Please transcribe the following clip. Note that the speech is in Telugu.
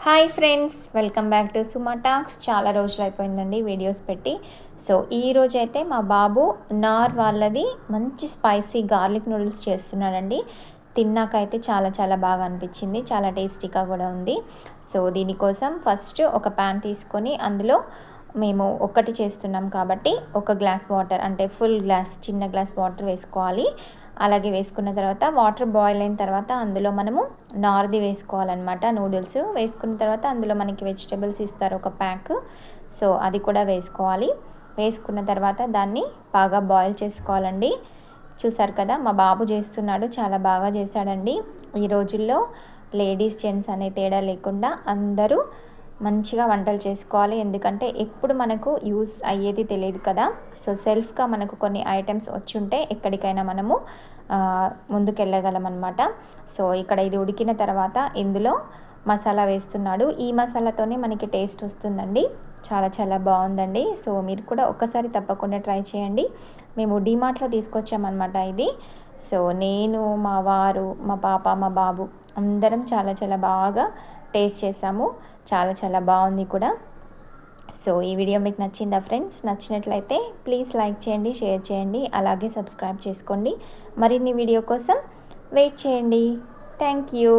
Hi friends, welcome back to Suma talks. చాలా రోజులు అయిపోయిందండి వీడియోస్ పెట్టి. సో ఈరోజైతే మా బాబు నార్ వాళ్ళది మంచి స్పైసీ గార్లిక్ నూడిల్స్ చేస్తున్నాడండి. తిన్నాకైతే చాలా చాలా బాగా అనిపించింది, చాలా టేస్టీగా కూడా ఉంది. సో దీనికోసం ఫస్ట్ ఒక ప్యాన్ తీసుకొని అందులో మేము ఒక్కటి చేస్తున్నాం కాబట్టి ఒక గ్లాస్ వాటర్, అంటే ఫుల్ గ్లాస్, చిన్న గ్లాస్ వాటర్ వేసుకోవాలి. అలాగే వేసుకున్న తర్వాత వాటర్ బాయిల్ అయిన తర్వాత అందులో మనము నార్ది వేసుకోవాలన్నమాట. నూడిల్స్ వేసుకున్న తర్వాత అందులో మనకి వెజిటబుల్స్ ఇస్తారు ఒక ప్యాక్, సో అది కూడా వేసుకోవాలి. వేసుకున్న తర్వాత దాన్ని బాగా బాయిల్ చేసుకోవాలండి. చూసారు కదా, మా బాబు చేస్తున్నాడు, చాలా బాగా చేశాడండి. ఈ రోజుల్లో లేడీస్ జెంట్స్ అనే తేడా లేకుండా అందరూ మంచిగా వంటలు చేసుకోవాలి. ఎందుకంటే ఎప్పుడు మనకు యూస్ అయ్యేది తెలియదు కదా. సో సెల్ఫ్గా మనకు కొన్ని ఐటమ్స్ వచ్చి ఉంటే ఎక్కడికైనా మనము ముందుకెళ్ళగలం అనమాట. సో ఇక్కడ ఇది ఉడికిన తర్వాత ఇందులో మసాలా వేస్తున్నాడు. ఈ మసాలాతోనే మనకి టేస్ట్ వస్తుందండి. చాలా చాలా బాగుందండి. సో మీరు కూడా ఒక్కసారి తప్పకుండా ట్రై చేయండి. మేము డీమార్ట్లో తీసుకొచ్చామన్నమాట ఇది. సో నేను, మా వారు, మా పాప, మా బాబు అందరం చాలా చాలా బాగా టేస్ట్ చేసాము. చాలా చాలా బాగుంది కూడా. సో ఈ వీడియో మీకు నచ్చిందా ఫ్రెండ్స్? నచ్చినట్లయితే ప్లీజ్ లైక్ చేయండి, షేర్ చేయండి, అలాగే సబ్స్క్రైబ్ చేసుకోండి. మరిన్ని వీడియో కోసం వెయిట్ చేయండి. Thank you.